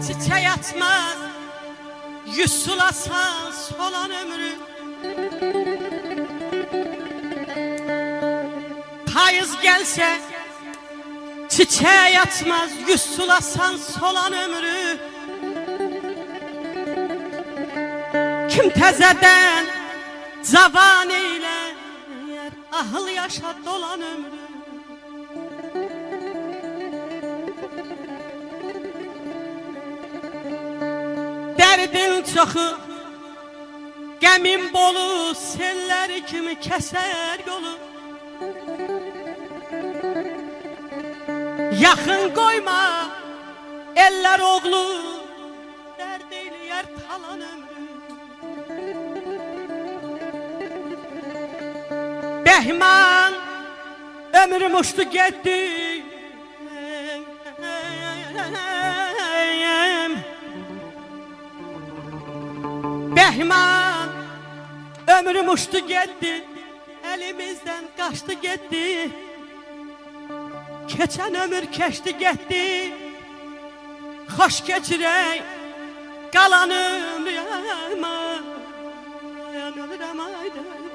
çiçek atmaz, yüz sulasan solan ömrü. Payız gelse çiçeğe atmaz, yüz sulasan solan ömrü. Kim tezeden cavan eyler, ahıl yaşa dolan ömrü. Derdin çoxu, qəmin bolu, sellər kimi kəsər yolu. Yaxın qoyma, eller oğlu, dərd eyləyər talan ömrü. Bəhman, ömrüm uçdu getdi. Bəhman, ömrüm uçtu getdi, elimizden kaçtı gitti. Keçen ömür keçti getdi, xoş keçirək qalan ömrü. Ölürəm ayda.